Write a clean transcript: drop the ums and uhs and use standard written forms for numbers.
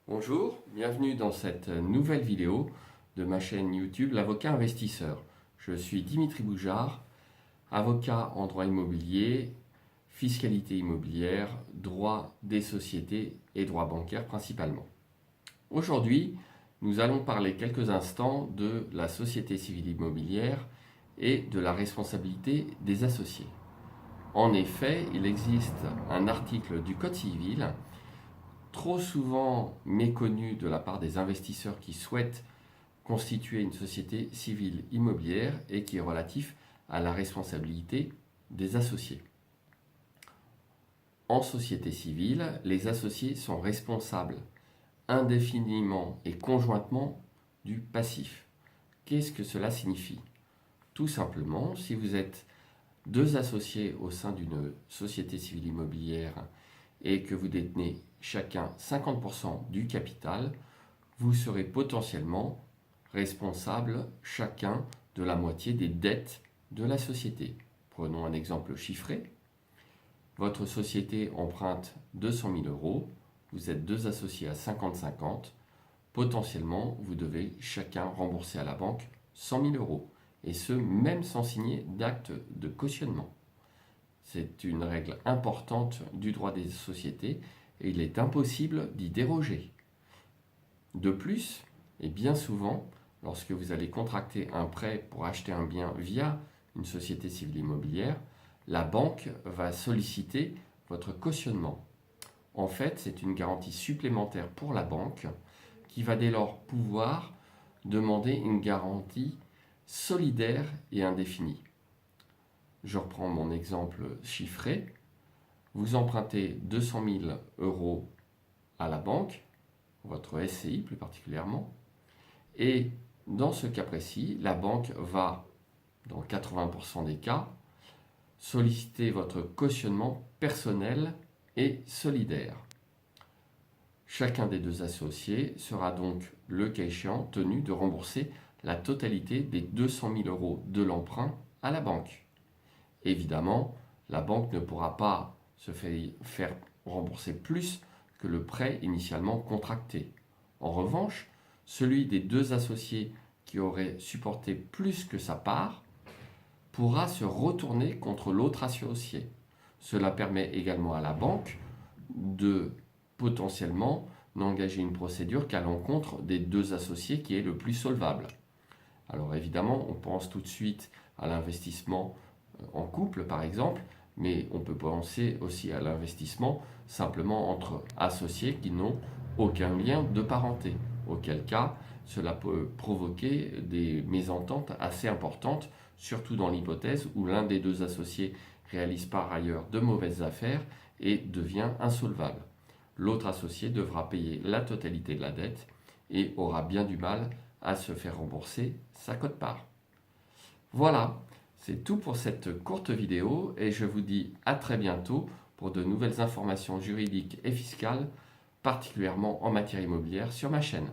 Bonjour, bienvenue dans cette nouvelle vidéo de ma chaîne YouTube L'Avocat Investisseur. Je suis Dimitri Boujard, avocat en droit immobilier, fiscalité immobilière, droit des sociétés et droit bancaire principalement. Aujourd'hui, nous allons parler quelques instants de la société civile immobilière et de la responsabilité des associés. En effet, il existe un article du Code civil trop souvent méconnu de la part des investisseurs qui souhaitent constituer une société civile immobilière et qui est relatif à la responsabilité des associés. En société civile, les associés sont responsables indéfiniment et conjointement du passif. Qu'est-ce que cela signifie? Tout simplement, si vous êtes deux associés au sein d'une société civile immobilière et que vous détenez chacun 50% du capital, vous serez potentiellement responsable chacun de la moitié des dettes de la société. Prenons un exemple chiffré. Votre société emprunte 200 000 euros, vous êtes deux associés à 50-50, potentiellement vous devez chacun rembourser à la banque 100 000 euros, et ce même sans signer d'acte de cautionnement. C'est une règle importante du droit des sociétés et il est impossible d'y déroger. De plus, et bien souvent, lorsque vous allez contracter un prêt pour acheter un bien via une société civile immobilière, la banque va solliciter votre cautionnement. En fait, c'est une garantie supplémentaire pour la banque qui va dès lors pouvoir demander une garantie solidaire et indéfinie. Je reprends mon exemple chiffré. Vous empruntez 200 000 euros à la banque, votre SCI plus particulièrement, et dans ce cas précis, la banque va, dans 80% des cas, solliciter votre cautionnement personnel et solidaire. Chacun des deux associés sera donc, le cas échéant, tenu de rembourser la totalité des 200 000 euros de l'emprunt à la banque. Évidemment, la banque ne pourra pas se faire rembourser plus que le prêt initialement contracté. En revanche, celui des deux associés qui aurait supporté plus que sa part pourra se retourner contre l'autre associé. Cela permet également à la banque de potentiellement n'engager une procédure qu'à l'encontre des deux associés qui est le plus solvable. Alors évidemment, on pense tout de suite à l'investissement en couple par exemple, mais on peut penser aussi à l'investissement simplement entre associés qui n'ont aucun lien de parenté, auquel cas cela peut provoquer des mésententes assez importantes, surtout dans l'hypothèse où l'un des deux associés réalise par ailleurs de mauvaises affaires et devient insolvable. L'autre associé devra payer la totalité de la dette et aura bien du mal à se faire rembourser sa quote-part. Voilà, c'est tout pour cette courte vidéo et je vous dis à très bientôt pour de nouvelles informations juridiques et fiscales, particulièrement en matière immobilière sur ma chaîne.